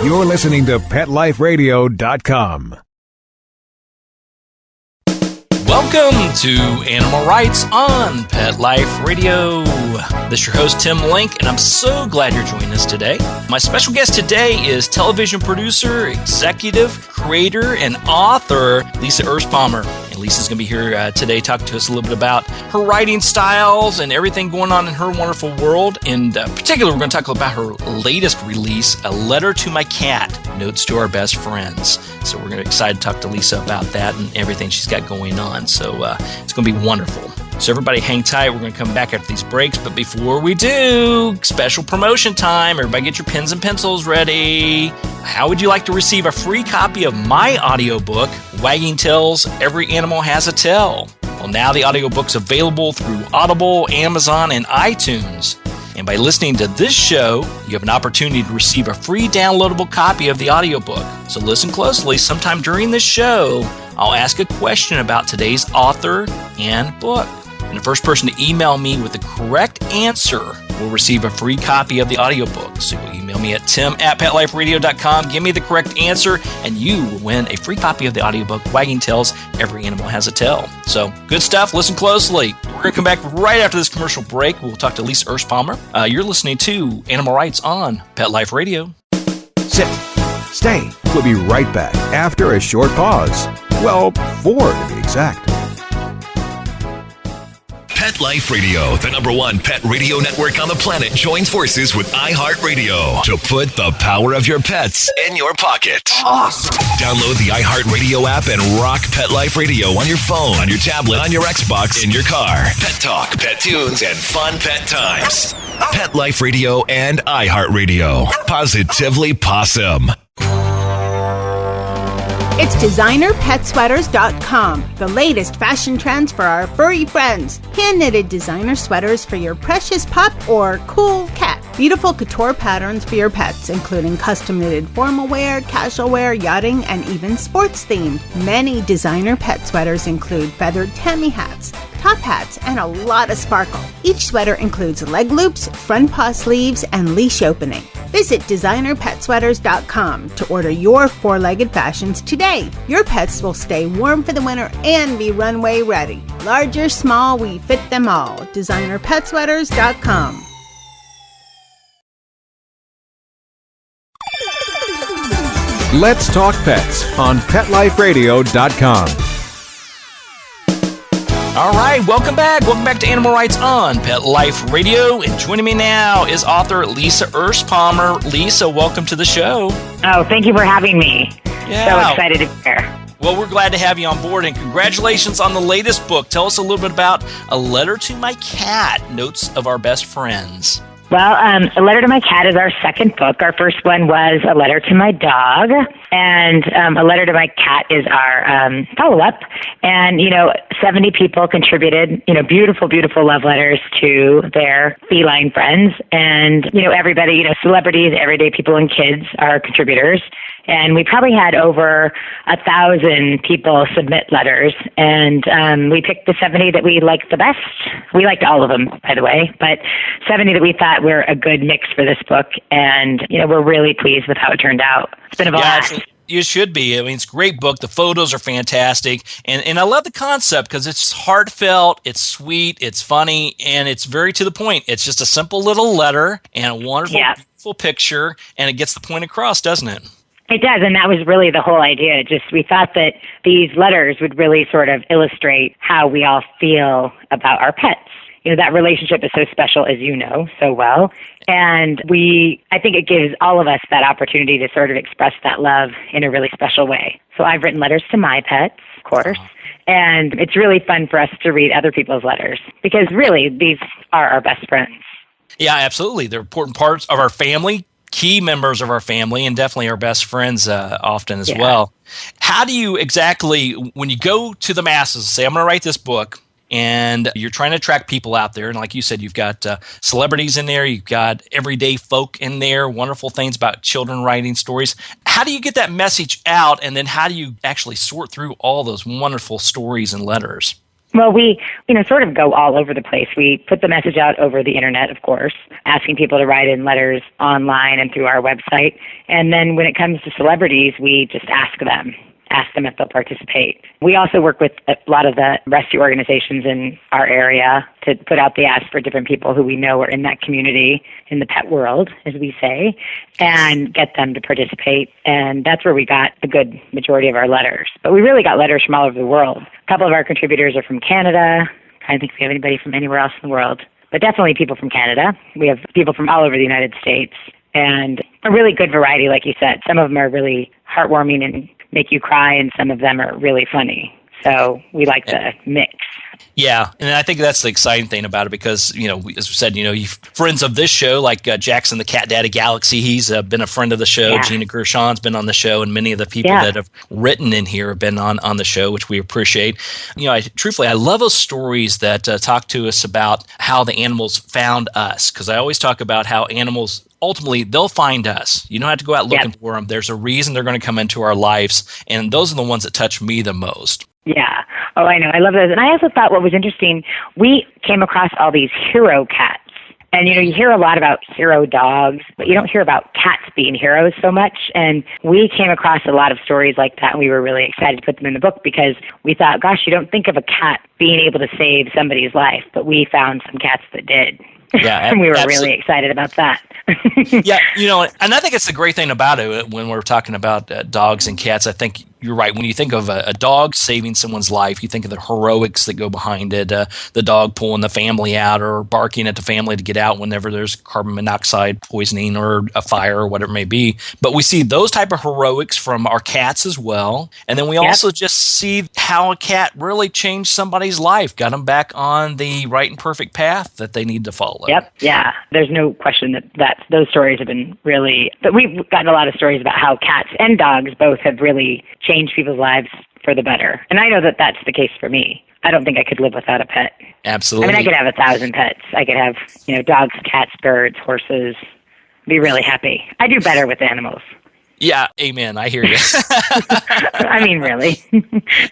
You're listening to PetLifeRadio.com. Welcome to Animal Rights on Pet Life Radio. This is your host, Tim Link, and I'm so glad you're joining us today. My special guest today is television producer, executive, creator, and author Lisa Erspamer. And Lisa's going to be here today talking to us a little bit about her writing styles and everything going on in her wonderful world. In particular, we're going to talk about her latest release, A Letter to My Cat, Notes to Our Best Friends. So we're going to be excited to talk to Lisa about that and everything she's got going on. So it's going to be wonderful. So everybody hang tight. We're going to come back after these breaks. But before we do, special promotion time. Everybody get your pens and pencils ready. How would you like to receive a free copy of my audiobook, Wagging Tails, Every Animal Has a Tail? Well, now the audiobook's available through Audible, Amazon, and iTunes. And by listening to this show, you have an opportunity to receive a free downloadable copy of the audiobook. So listen closely. Sometime during this show, I'll ask a question about today's author and book. And the first person to email me with the correct answer will receive a free copy of the audiobook. So you'll email me at tim@petliferadio.com, give me the correct answer, and you will win a free copy of the audiobook, Wagging Tails, Every Animal Has a Tail. So good stuff. Listen closely. We're going to come back right after this commercial break. We'll talk to Lisa Erspamer. You're listening to Animal Rights on Pet Life Radio. Sit. Stay. We'll be right back after a short pause. Well, 4 to be exact. Pet Life Radio, the #1 pet radio network on the planet, joins forces with iHeartRadio to put the power of your pets in your pocket. Awesome. Download the iHeartRadio app and rock Pet Life Radio on your phone, on your tablet, on your Xbox, in your car. Pet talk, pet tunes, and fun pet times. Pet Life Radio and iHeartRadio. Positively Possum. It's DesignerPetSweaters.com, the latest fashion trends for our furry friends. Hand-knitted designer sweaters for your precious pup or cool cat. Beautiful couture patterns for your pets, including custom-knitted formal wear, casual wear, yachting, and even sports-themed. Many designer pet sweaters include feathered Tammy hats, top hats, and a lot of sparkle. Each sweater includes leg loops, front paw sleeves, and leash opening. Visit DesignerPetSweaters.com to order your 4-legged fashions today. Your pets will stay warm for the winter and be runway ready. Large or small, we fit them all. DesignerPetSweaters.com. Let's talk pets on PetLifeRadio.com. All right, welcome back. Welcome back to Animal Rights on Pet Life Radio. And joining me now is author Lisa Erspamer. Lisa, welcome to the show. Oh, thank you for having me. Yeah. So excited to be here. Well, we're glad to have you on board, and congratulations on the latest book. Tell us a little bit about A Letter to My Cat, Notes of Our Best Friends. Well, A Letter to My Cat is our second book. Our first one was A Letter to My Dog, and A Letter to My Cat is our follow-up. And, 70 people contributed, beautiful, beautiful love letters to their feline friends. And, everybody, celebrities, everyday people, and kids are contributors. And we probably had over 1,000 people submit letters, and we picked the 70 that we liked the best. We liked all of them, by the way, but 70 that we thought were a good mix for this book, and we're really pleased with how it turned out. It's been a blast. Yeah, you should be. I mean, it's a great book. The photos are fantastic, and I love the concept because it's heartfelt, it's sweet, it's funny, and it's very to the point. It's just a simple little letter and a wonderful, beautiful picture, and it gets the point across, doesn't it? It does, and that was really the whole idea. We thought that these letters would really sort of illustrate how we all feel about our pets. That relationship is so special, as you know so well. And I think it gives all of us that opportunity to sort of express that love in a really special way. So I've written letters to my pets, of course, and it's really fun for us to read other people's letters because really these are our best friends. Yeah, absolutely. They're important parts of our family, key members of our family, and definitely our best friends often as well. How do you exactly, when you go to the masses, say, I'm going to write this book, and you're trying to attract people out there, and like you said, you've got celebrities in there, you've got everyday folk in there, wonderful things about children writing stories. How do you get that message out, and then how do you actually sort through all those wonderful stories and letters? Well, we, sort of go all over the place. We put the message out over the internet, of course, asking people to write in letters online and through our website. And then when it comes to celebrities, we just ask them if they'll participate. We also work with a lot of the rescue organizations in our area to put out the ask for different people who we know are in that community, in the pet world, as we say, and get them to participate. And that's where we got a good majority of our letters. But we really got letters from all over the world. A couple of our contributors are from Canada. I don't think we have anybody from anywhere else in the world, but definitely people from Canada. We have people from all over the United States, and a really good variety, like you said. Some of them are really heartwarming and make you cry, and some of them are really funny. So we like the mix. Yeah, and I think that's the exciting thing about it because, as we said, you friends of this show, like Jackson the Cat Daddy Galaxy, he's been a friend of the show. Yeah. Gina Gershon's been on the show, and many of the people that have written in here have been on the show, which we appreciate. Truthfully, I love those stories that talk to us about how the animals found us, because I always talk about how animals ultimately, they'll find us. You don't have to go out looking for them. There's a reason they're going to come into our lives, and those are the ones that touch me the most. Yeah. Oh, I know. I love those. And I also thought what was interesting, we came across all these hero cats. And, you hear a lot about hero dogs, but you don't hear about cats being heroes so much. And we came across a lot of stories like that, and we were really excited to put them in the book because we thought, gosh, you don't think of a cat being able to save somebody's life, but we found some cats that did. Yeah, and we were really excited about that. Yeah, and I think it's the great thing about it when we're talking about dogs and cats. I think you're right. When you think of a dog saving someone's life, you think of the heroics that go behind it, the dog pulling the family out or barking at the family to get out whenever there's carbon monoxide poisoning or a fire or whatever it may be. But we see those type of heroics from our cats as well. And then we also just see how a cat really changed somebody's life, got them back on the right and perfect path that they need to follow. Yep. Yeah. There's no question that those stories have been really, but we've gotten a lot of stories about how cats and dogs both have really changed people's lives for the better. And I know that that's the case for me. I don't think I could live without a pet. Absolutely. I mean, I could have 1,000 pets. I could have, dogs, cats, birds, horses, be really happy. I do better with animals. Yeah, amen. I hear you. I mean, really.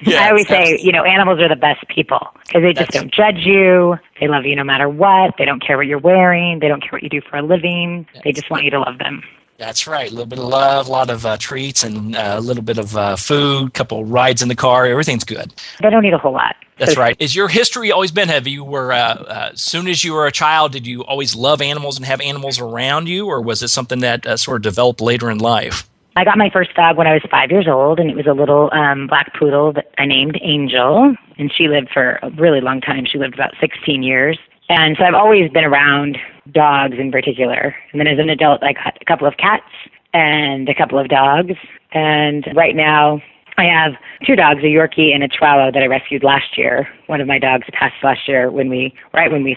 Yeah, I always say, animals are the best people because they just don't judge you. They love you no matter what. They don't care what you're wearing. They don't care what you do for a living. They just want you to love them. That's right. A little bit of love, a lot of treats, and a little bit of food, a couple of rides in the car. Everything's good. They don't need a whole lot. That's right. Is your history always been, have you were, as soon as you were a child, did you always love animals and have animals around you, or was it something that sort of developed later in life? I got my first dog when I was 5 years old, and it was a little black poodle that I named Angel, and she lived for a really long time. She lived about 16 years. And so I've always been around dogs in particular. And then as an adult, I got a couple of cats and a couple of dogs. And right now, I have 2 dogs, a Yorkie and a Chihuahua that I rescued last year. One of my dogs passed last year when we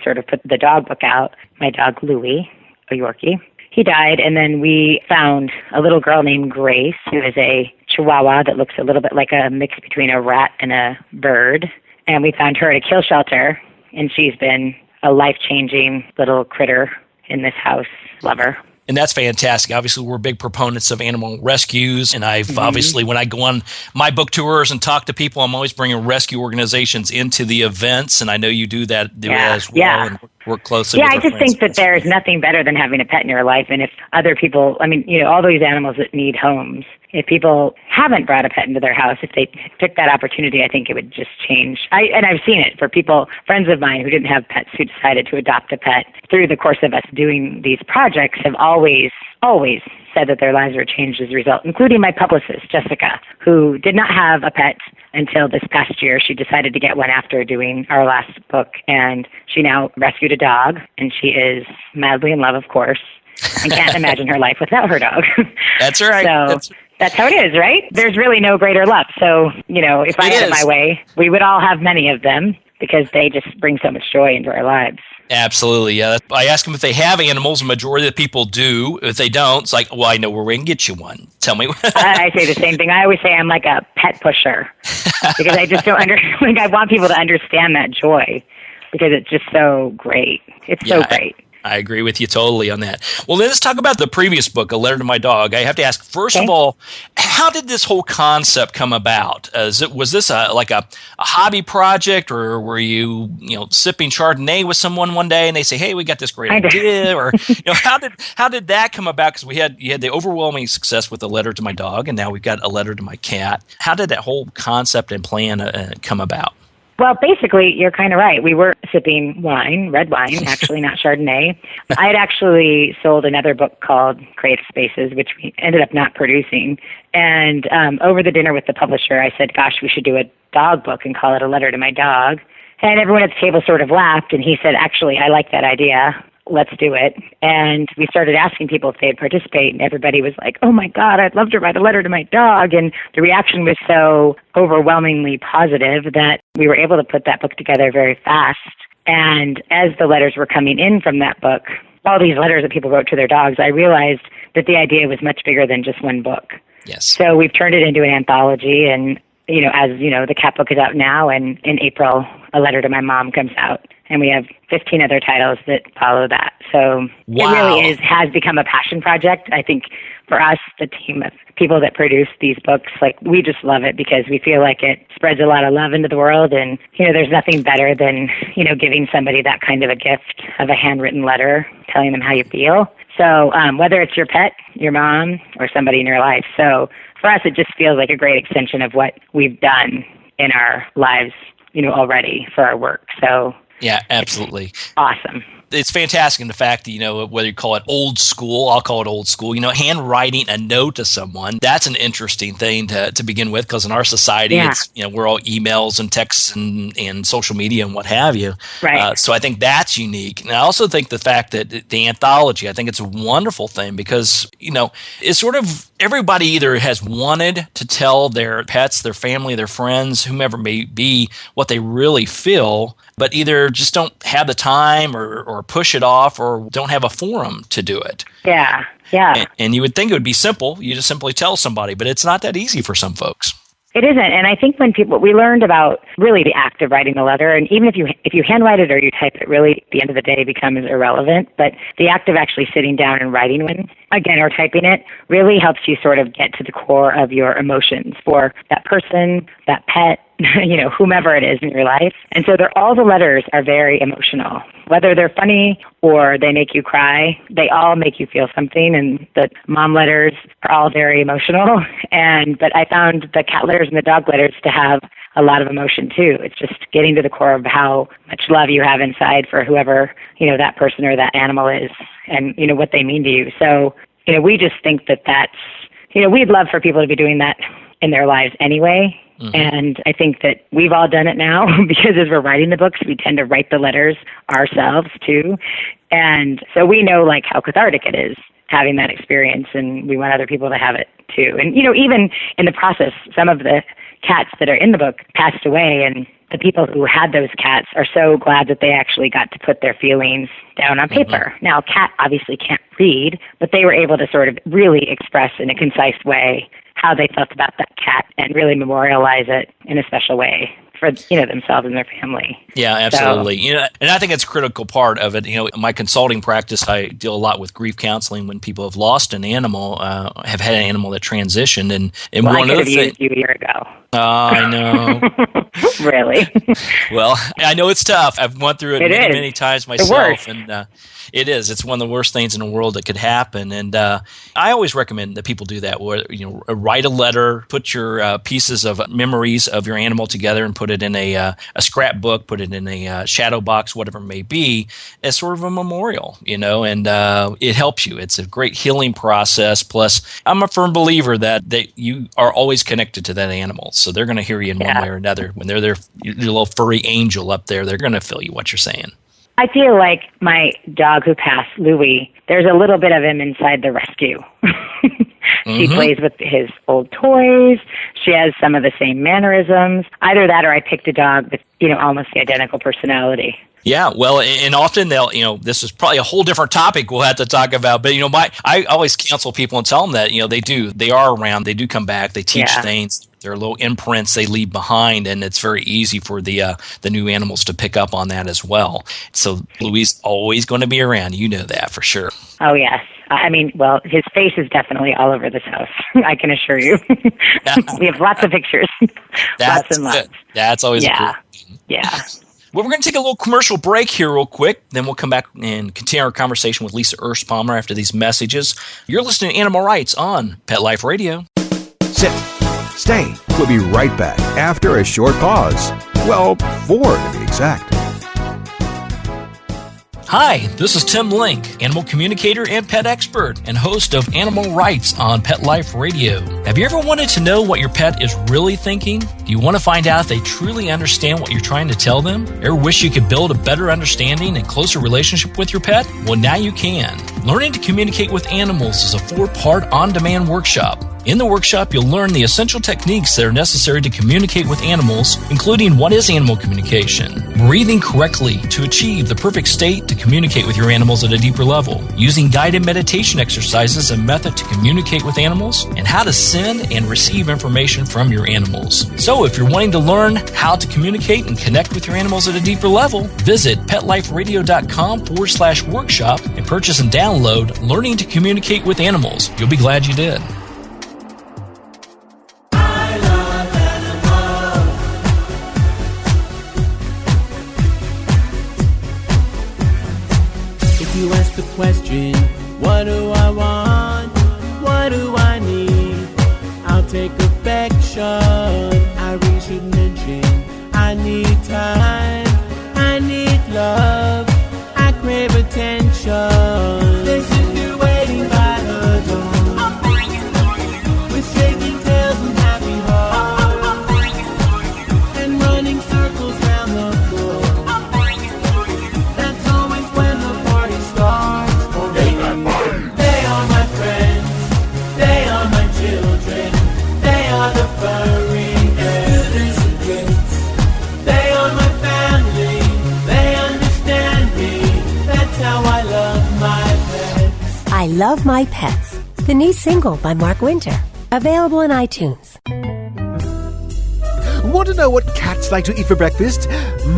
sort of put the dog book out. My dog, Louie, a Yorkie. He died, and then we found a little girl named Grace, who is a Chihuahua that looks a little bit like a mix between a rat and a bird. And we found her at a kill shelter, and she's been a life-changing little critter in this house. Love her. And that's fantastic. Obviously, we're big proponents of animal rescues. And I've obviously, when I go on my book tours and talk to people, I'm always bringing rescue organizations into the events. And I know you do that as well. Yeah. And work closely with I just think that there's nothing better than having a pet in your life. And if other people, all these animals that need homes, if people haven't brought a pet into their house, if they took that opportunity, I think it would just change. And I've seen it for people, friends of mine who didn't have pets who decided to adopt a pet through the course of us doing these projects have always said that their lives were changed as a result, including my publicist, Jessica, who did not have a pet until this past year. She decided to get one after doing our last book, and she now rescued a dog, and she is madly in love, of course, and can't imagine her life without her dog. That's right. So that's how it is, right? There's really no greater love. So, if I had it my way, we would all have many of them because they just bring so much joy into our lives. Absolutely, yeah. I ask them if they have animals. The majority of the people do. If they don't, it's like, well, I know where we can get you one. Tell me. I say the same thing. I always say I'm like a pet pusher because I just don't I want people to understand that joy because it's just so great. It's so great. I agree with you totally on that. Well, let's talk about the previous book, A Letter to My Dog. I have to ask, first of all, how did this whole concept come about? Was this a hobby project, or were you sipping Chardonnay with someone one day and they say, "Hey, we got this great idea," or how did that come about? Because you had the overwhelming success with A Letter to My Dog, and now we've got A Letter to My Cat. How did that whole concept and plan come about? Well, basically, you're kind of right. We were sipping wine, red wine, actually, not Chardonnay. I had actually sold another book called Creative Spaces, which we ended up not producing. And over the dinner with the publisher, I said, gosh, we should do a dog book and call it A Letter to My Dog. And everyone at the table sort of laughed, and he said, actually, I like that idea. Let's do it. And we started asking people if they'd participate, and everybody was like, oh my God, I'd love to write a letter to my dog. And the reaction was so overwhelmingly positive that we were able to put that book together very fast. And as the letters were coming in from that book, all these letters that people wrote to their dogs, I realized that the idea was much bigger than just one book. Yes. So we've turned it into an anthology, and the cat book is out now, and in April, A Letter to My Mom comes out. And we have 15 other titles that follow that. So It really has become a passion project. I think for us, the team of people that produce these books, we just love it because we feel like it spreads a lot of love into the world. And, there's nothing better than, giving somebody that kind of a gift of a handwritten letter, telling them how you feel. So whether it's your pet, your mom, or somebody in your life. So for us, it just feels like a great extension of what we've done in our lives, already for our work. So yeah, absolutely. Awesome. It's fantastic in the fact that, whether you call it old school, I'll call it old school, handwriting a note to someone, that's an interesting thing to begin with, because in our society, it's, we're all emails and texts and social media and what have you. Right. So I think that's unique. And I also think the fact that the anthology, I think it's a wonderful thing because, it's sort of everybody either has wanted to tell their pets, their family, their friends, whomever may be, what they really feel, but either just don't have the time or push it off or don't have a forum to do it. Yeah. And you would think it would be simple. You just simply tell somebody, but it's not that easy for some folks. It isn't. And I think when we learned about really the act of writing the letter, and even if you handwrite it or you type it, really at the end of the day becomes irrelevant. But the act of actually sitting down and writing one, again, or typing it, really helps you sort of get to the core of your emotions for that person, that pet, whomever it is in your life. And so all the letters are very emotional. Whether they're funny or they make you cry, they all make you feel something. And the mom letters are all very emotional. But I found the cat letters and the dog letters to have a lot of emotion too. It's just getting to the core of how much love you have inside for whoever, that person or that animal is and, what they mean to you. So, we just think that's, we'd love for people to be doing that in their lives anyway. Mm-hmm. And I think that we've all done it now because as we're writing the books, we tend to write the letters ourselves too. And so we know how cathartic it is having that experience, and we want other people to have it too. And, even in the process, some of the cats that are in the book passed away, and the people who had those cats are so glad that they actually got to put their feelings down on paper. Mm-hmm. Now, a cat obviously can't read, but they were able to sort of really express in a concise way how they felt about that cat and really memorialize it in a special way for themselves and their family. Yeah, absolutely. So, and I think it's a critical part of it. In my consulting practice, I deal a lot with grief counseling when people have lost an animal, have had an animal that transitioned, and one of the things you a year ago. I know. Really? Well, I know it's tough. I've went through it many times myself, and it is. It's one of the worst things in the world that could happen. And I always recommend that people do that. Where write a letter, put your pieces of memories of your animal together, and put it in a scrapbook, put it in a shadow box, whatever it may be, as sort of a memorial. And it helps you. It's a great healing process. Plus, I'm a firm believer that you are always connected to that animal, so they're going to hear you in one way or another. When they're your little furry angel up there, they're going to feel you what you're saying. I feel like my dog who passed, Louie, there's a little bit of him inside the rescue. She plays with his old toys. She has some of the same mannerisms. Either that or I picked a dog with, almost the identical personality. Yeah, well, and often they'll, this is probably a whole different topic we'll have to talk about, but, I always counsel people and tell them that, they are around, they do come back, they teach things. There are little imprints they leave behind, and it's very easy for the new animals to pick up on that as well. So Louis always going to be around. You know that for sure. Oh, yes. I mean, well, his face is definitely all over this house. I can assure you. We have lots of pictures. Lots and lots. That's always a good thing. Yeah. Well, we're going to take a little commercial break here real quick. Then we'll come back and continue our conversation with Lisa Erspamer after these messages. You're listening to Animal Rights on Pet Life Radio. Sit. Stay. We'll be right back after a short pause. Well, 4 to be exact. Hi, this is Tim Link, animal communicator and pet expert and host of Animal Rights on Pet Life Radio. Have you ever wanted to know what your pet is really thinking? Do you want to find out if they truly understand what you're trying to tell them? Ever wish you could build a better understanding and closer relationship with your pet? Well, now you can. Learning to Communicate with Animals is a 4-part on-demand workshop. In the workshop, you'll learn the essential techniques that are necessary to communicate with animals, including what is animal communication, breathing correctly to achieve the perfect state to communicate with your animals at a deeper level, using guided meditation exercises and method to communicate with animals, and how to send and receive information from your animals. So if you're wanting to learn how to communicate and connect with your animals at a deeper level, visit petliferadio.com/workshop and purchase and download Learning to Communicate with Animals. You'll be glad you did. You ask the question, what do I want? What do I need? I'll take affection. I really should mention I need time. I need love. I crave attention. This is you waiting by the door with shaking tails and happy hearts and running circles round the floor. That's always when the party starts for me. They are my friends. They are my children. They are the furry scooters and kids. They are my family. They understand me. That's how I love my pets. I Love My Pets, the new single by Mark Winter. Available on iTunes. Want to know what cats like to eat for breakfast?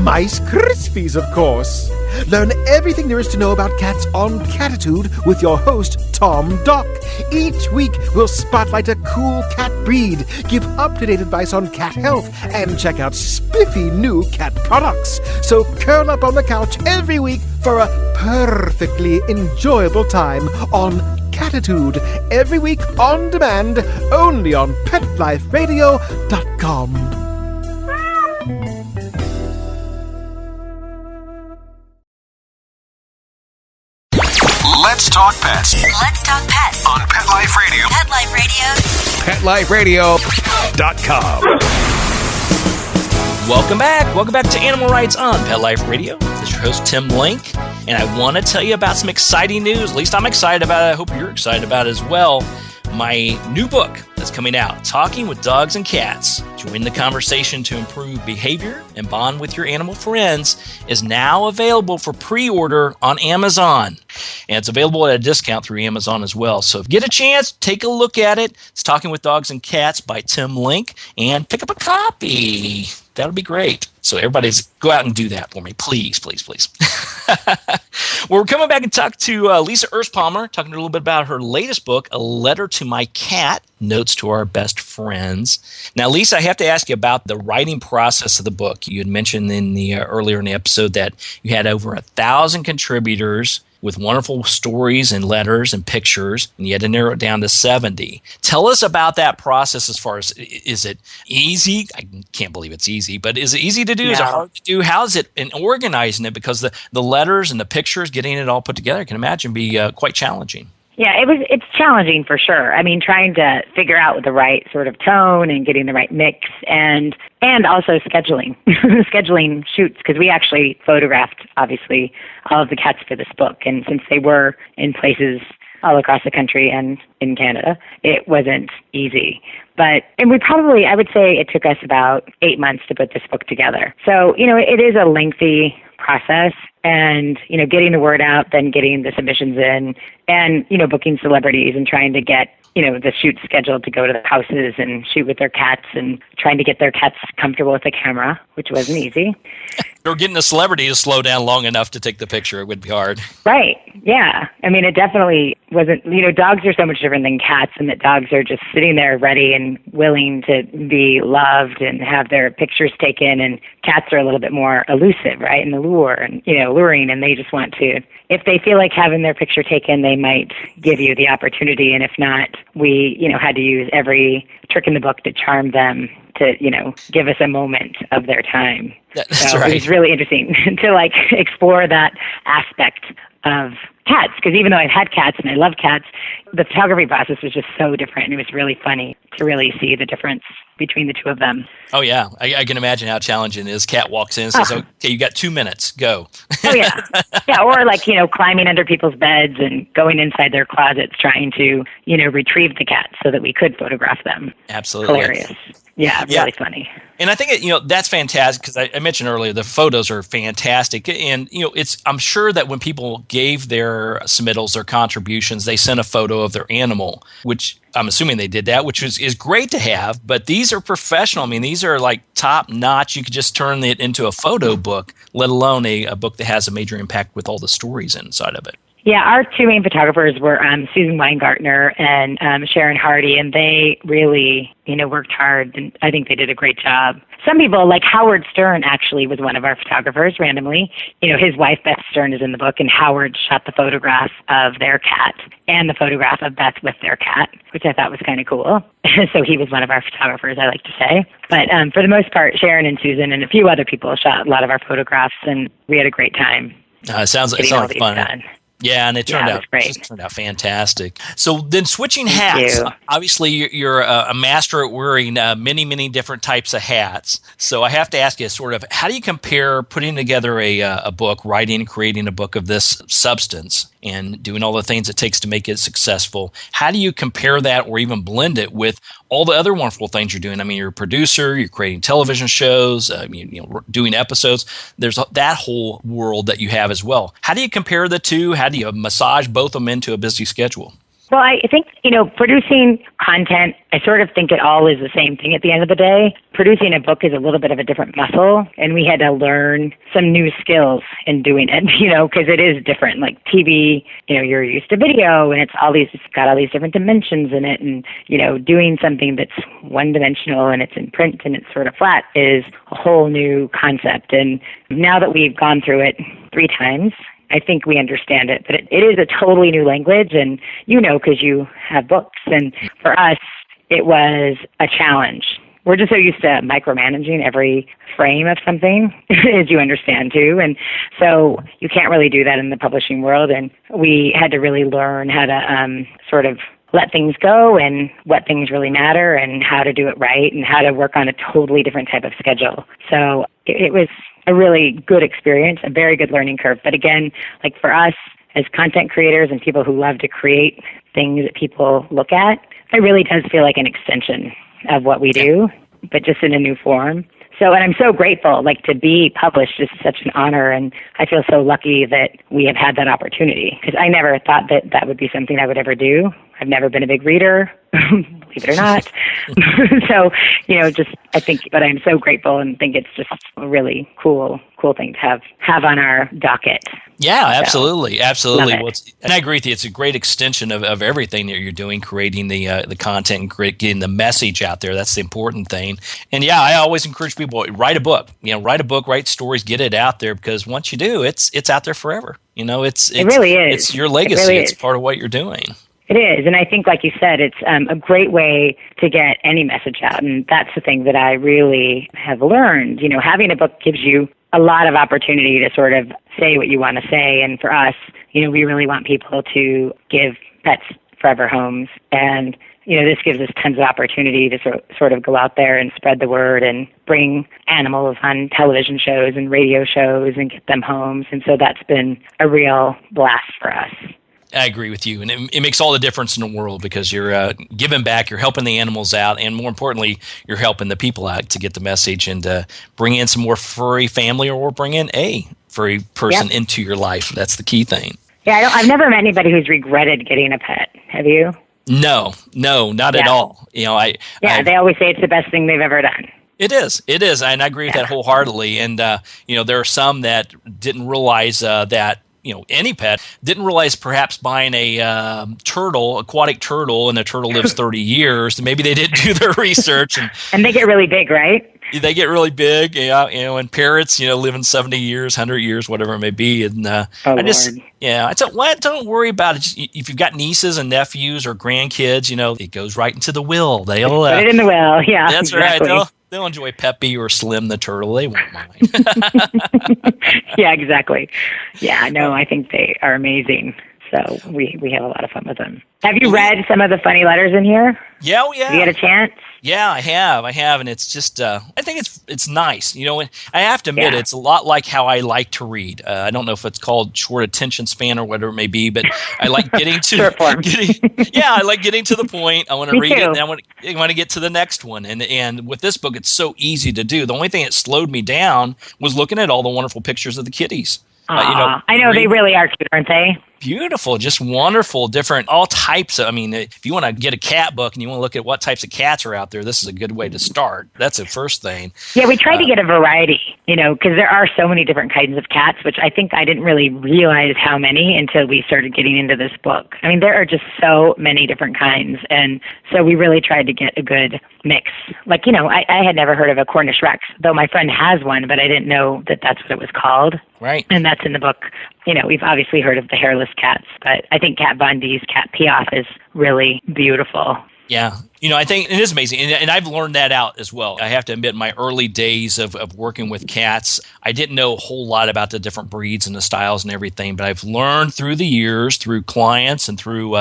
Mice Krispies, of course. Learn everything there is to know about cats on Catitude with your host, Tom Dock. Each week, we'll spotlight a cool cat breed, give up-to-date advice on cat health, and check out spiffy new cat products. So curl up on the couch every week for a perfectly enjoyable time on Catitude. Every week on demand, only on PetLifeRadio.com. Let's talk pets Let's talk pets on Pet Life Radio. Pet Life Radio. PetLifeRadio.com. Welcome back. Welcome back to Animal Rights on Pet Life Radio. This is your host, Tim Link, and I want to tell you about some exciting news. At least I'm excited about it. I hope you're excited about it as well. My new book that's coming out, Talking with Dogs and Cats, Join the Conversation to Improve Behavior and Bond with Your Animal Friends, is now available for pre-order on Amazon. And it's available at a discount through Amazon as well. So if you get a chance, take a look at it. It's Talking with Dogs and Cats by Tim Link, and pick up a copy. That'll be great. So everybody's go out and do that for me. Please, please, please. Well, we're coming back and talk to Lisa Erspamer, talking a little bit about her latest book, A Letter to My Cat, Notes to Our Best Friends. Now, Lisa, I have to ask you about the writing process of the book. You had mentioned in the earlier in the episode that you had over 1,000 contributors with wonderful stories and letters and pictures, and you had to narrow it down to 70. Tell us about that process as far as, is it easy? I can't believe it's easy, but is it easy to do? No. Is it hard to do? How is it in organizing it? Because the letters and the pictures, getting it all put together, I can imagine be quite challenging. Yeah, it's challenging for sure. I mean, trying to figure out the right sort of tone and getting the right mix and also scheduling shoots, because we actually photographed, obviously, all of the cats for this book. And since they were in places all across the country and in Canada, it wasn't easy. I would say it took us about 8 months to put this book together. So, it is a lengthy process, and, getting the word out, then getting the submissions in, and, booking celebrities and trying to get, the shoot scheduled to go to the houses and shoot with their cats and trying to get their cats comfortable with the camera, which wasn't easy. Or getting a celebrity to slow down long enough to take the picture, it would be hard. Right. Yeah. I mean, it definitely wasn't, dogs are so much different than cats, and that dogs are just sitting there ready and willing to be loved and have their pictures taken, and cats are a little bit more elusive, right, and luring, and they just want to, if they feel like having their picture taken, they might give you the opportunity, and if not, we, had to use every trick in the book to charm them to, give us a moment of their time. That's so right. It was really interesting to explore that aspect of cats, because even though I've had cats and I love cats, the photography process was just so different, and it was really funny to really see the difference between the two of them. Oh, yeah. I can imagine how challenging it is. Cat walks in and says, okay, you got 2 minutes. Go. Oh, yeah. Yeah, or climbing under people's beds and going inside their closets trying to, retrieve the cats so that we could photograph them. Absolutely. Hilarious. Yeah, really funny. And I think that's fantastic, because I mentioned earlier the photos are fantastic, and I'm sure that when people gave their submittals, their contributions, they sent a photo of their animal, which I'm assuming they did that, which is great to have. But these are professional. I mean, these are like top notch. You could just turn it into a photo book, let alone a book that has a major impact with all the stories inside of it. Yeah, our two main photographers were Susan Weingartner and Sharon Hardy, and they really, worked hard, and I think they did a great job. Some people, like Howard Stern, actually was one of our photographers randomly. His wife, Beth Stern, is in the book, and Howard shot the photograph of their cat and the photograph of Beth with their cat, which I thought was kind of cool. So he was one of our photographers, I like to say. But for the most part, Sharon and Susan and a few other people shot a lot of our photographs, and we had a great time. It sounds like fun. Done. Yeah, and it turned out fantastic. So then switching hats, obviously you're a master at wearing many, many different types of hats. So I have to ask you sort of, how do you compare putting together a book, writing and creating a book of this substance and doing all the things it takes to make it successful? How do you compare that or even blend it with all the other wonderful things you're doing? I mean, you're a producer, you're creating television shows, doing episodes. There's that whole world that you have as well. How do you compare the two? How do you massage both of them into a busy schedule? Well, I think, producing content, I sort of think it all is the same thing at the end of the day. Producing a book is a little bit of a different muscle, and we had to learn some new skills in doing it, because it is different. Like TV, you're used to video, and it's got all these different dimensions in it, and, doing something that's one-dimensional and it's in print and it's sort of flat is a whole new concept. And now that we've gone through it 3 times, I think we understand it, but it is a totally new language, and because you have books. And for us, it was a challenge. We're just so used to micromanaging every frame of something, as you understand too. And so you can't really do that in the publishing world. And we had to really learn how to sort of let things go and what things really matter and how to do it right and how to work on a totally different type of schedule. So it was a really good experience, a very good learning curve. But again, like for us as content creators and people who love to create things that people look at, it really does feel like an extension of what we do, but just in a new form. So, and I'm so grateful, to be published is such an honor, and I feel so lucky that we have had that opportunity, because I never thought that would be something I would ever do. I've never been a big reader, believe it or not. So, I think, but I'm so grateful and think it's just a really cool thing to have on our docket. Yeah, absolutely. So, absolutely. Well, and I agree with you. It's a great extension of everything that you're doing, creating the content and getting the message out there. That's the important thing. And yeah, I always encourage people, write a book, write stories, get it out there, because once you do, it's out there forever. It really is. It's your legacy. It really is. It's part of what you're doing. It is, and I think, like you said, it's a great way to get any message out, and that's the thing that I really have learned. Having a book gives you a lot of opportunity to sort of say what you want to say, and for us, we really want people to give pets forever homes, and this gives us tons of opportunity to sort of go out there and spread the word and bring animals on television shows and radio shows and get them homes, and so that's been a real blast for us. I agree with you, and it makes all the difference in the world, because you're giving back, you're helping the animals out, and more importantly, you're helping the people out to get the message and bring in some more furry family, or bring in a furry person into your life. That's the key thing. Yeah, I've never met anybody who's regretted getting a pet. Have you? No, not at all. They always say it's the best thing they've ever done. It is, and I agree with that wholeheartedly. And there are some that didn't realize that any pet didn't realize perhaps buying a aquatic turtle, and a turtle lives 30 years. Maybe they didn't do their research, and they get really big, right? They get really big, and parrots, living 70 years, 100 years, whatever it may be. And I don't worry about it. If you've got nieces and nephews or grandkids, it goes right into the will. They'll put it in the will. Yeah, that's exactly. right. They'll enjoy Peppy or Slim the turtle. They won't mind. Yeah, exactly. Yeah, no, I think they are amazing. So we have a lot of fun with them. Have you read some of the funny letters in here? Yeah. Have you had a chance? Yeah, I have, and it's just, I think it's nice. I have to admit, it's a lot like how I like to read. I don't know if it's called short attention span or whatever it may be, but I like getting to short form. I like getting to the point. I want to read too. it, and I want to get to the next one. And with this book, it's so easy to do. The only thing that slowed me down was looking at all the wonderful pictures of the kitties. I know they really are cute, aren't they? Beautiful, just wonderful, different, all types of, if you want to get a cat book and you want to look at what types of cats are out there, this is a good way to start. That's the first thing. Yeah, we try to get a variety, because there are so many different kinds of cats, which I think I didn't really realize how many until we started getting into this book. There are just so many different kinds, and so we really tried to get a good mix. Like, I had never heard of a Cornish Rex, though my friend has one, but I didn't know that that's what it was called. Right. And that's in the book. We've obviously heard of the hairless cats, but I think Kat Von D's Cat Piaf is really beautiful. Yeah. I think it is amazing. And I've learned that out as well. I have to admit, my early days of working with cats, I didn't know a whole lot about the different breeds and the styles and everything, but I've learned through the years, through clients and through,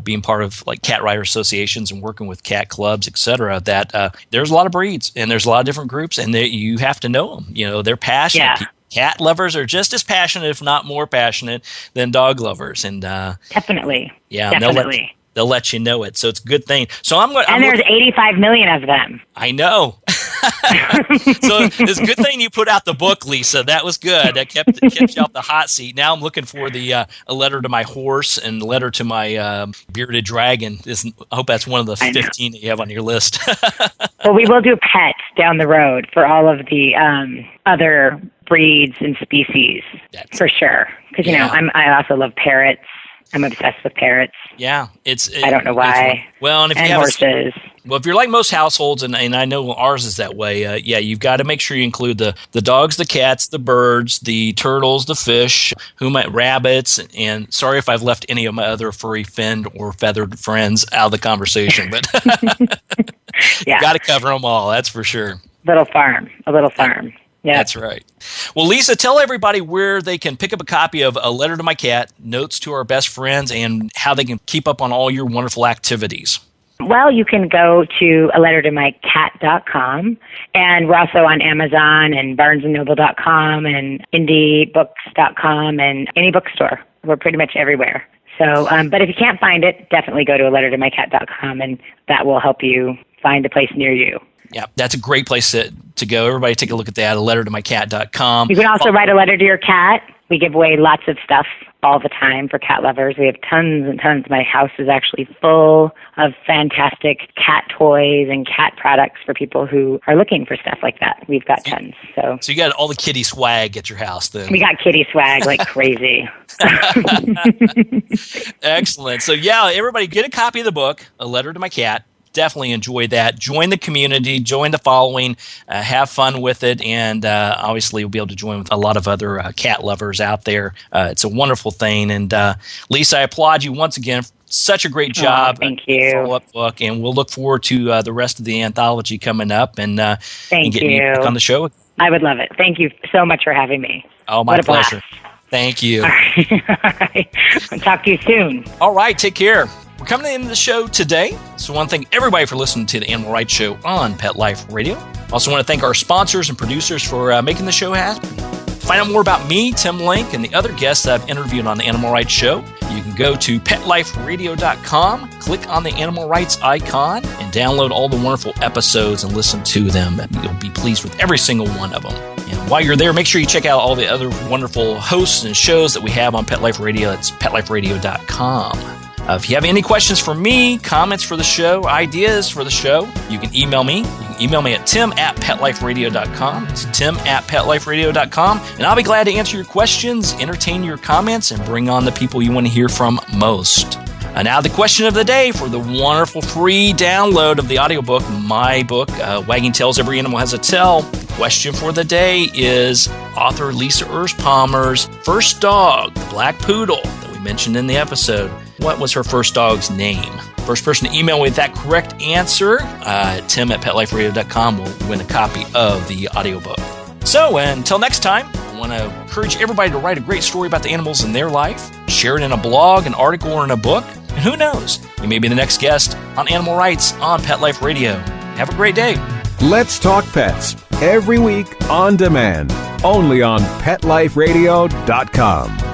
being part of like cat rider associations and working with cat clubs, et cetera, that there's a lot of breeds and there's a lot of different groups, and you have to know them. They're passionate. Yeah. Cat lovers are just as passionate, if not more passionate, than dog lovers. And definitely. Yeah. Definitely. They'll let you know it. So it's a good thing. So there's 85 million of them. I know. So it's a good thing you put out the book, Lisa. That was good. That kept you off the hot seat. Now I'm looking for a letter to my horse and a letter to my bearded dragon. I hope that's one of the 15 that you have on your list. Well, we will do pets down the road for all of the other breeds and species, for sure. Because, I also love parrots. I'm obsessed with parrots. Yeah, I don't know why. And if you have horses. If you're like most households, and I know ours is that way, you've got to make sure you include the dogs, the cats, the birds, the turtles, the fish, rabbits, and sorry if I've left any of my other furry finned or feathered friends out of the conversation, but you got to cover them all, that's for sure. A little farm. Yeah. That's right. Well, Lisa, tell everybody where they can pick up a copy of A Letter to My Cat, Notes to Our Best Friends, and how they can keep up on all your wonderful activities. Well, you can go to alettertomycat.com, and we're also on Amazon and BarnesandNoble.com and IndieBooks.com and any bookstore. We're pretty much everywhere. So, but if you can't find it, definitely go to alettertomycat.com, and that will help you find a place near you. Yeah, that's a great place to go. Everybody take a look at that, alettertomycat.com. You can also write a letter to your cat. We give away lots of stuff all the time for cat lovers. We have tons and tons. My house is actually full of fantastic cat toys and cat products for people who are looking for stuff like that. We've got tons. So you got all the kitty swag at your house then. We got kitty swag like crazy. Excellent. So yeah, everybody get a copy of the book, A Letter to My Cat. Definitely enjoy that. Join the community, join the following, have fun with it, and obviously you'll be able to join with a lot of other cat lovers out there. It's a wonderful thing. And Lisa, I applaud you once again. Such a great job. Thank you. Follow-up book, and we'll look forward to the rest of the anthology coming up and getting you back on the show. I would love it. Thank you so much for having me. Oh, my pleasure. Blast. Thank you. All right. I'll talk to you soon. All right. Take care. We're coming to the end of the show today, so I want to thank everybody for listening to the Animal Rights Show on Pet Life Radio. Also want to thank our sponsors and producers for making the show happen. To find out more about me, Tim Link, and the other guests that I've interviewed on the Animal Rights Show, you can go to PetLifeRadio.com, click on the Animal Rights icon, and download all the wonderful episodes and listen to them. You'll be pleased with every single one of them. And while you're there, make sure you check out all the other wonderful hosts and shows that we have on Pet Life Radio. It's petliferadio.com. If you have any questions for me, comments for the show, ideas for the show, you can email me. You can email me at tim@petliferadio.com. It's tim@petliferadio.com. And I'll be glad to answer your questions, entertain your comments, and bring on the people you want to hear from most. And now the question of the day for the wonderful free download of the audiobook, my book, Wagging Tails, Every Animal Has a Tail. The question for the day is author Lisa Erspamer's first dog, the Black Poodle that we mentioned in the episode. What was her first dog's name? First person to email with that correct answer, tim@petliferadio.com, will win a copy of the audiobook. So until next time, I want to encourage everybody to write a great story about the animals in their life, share it in a blog, an article, or in a book, and who knows, you may be the next guest on Animal Rights on Pet Life Radio. Have a great day. Let's Talk Pets, every week on demand, only on PetLifeRadio.com.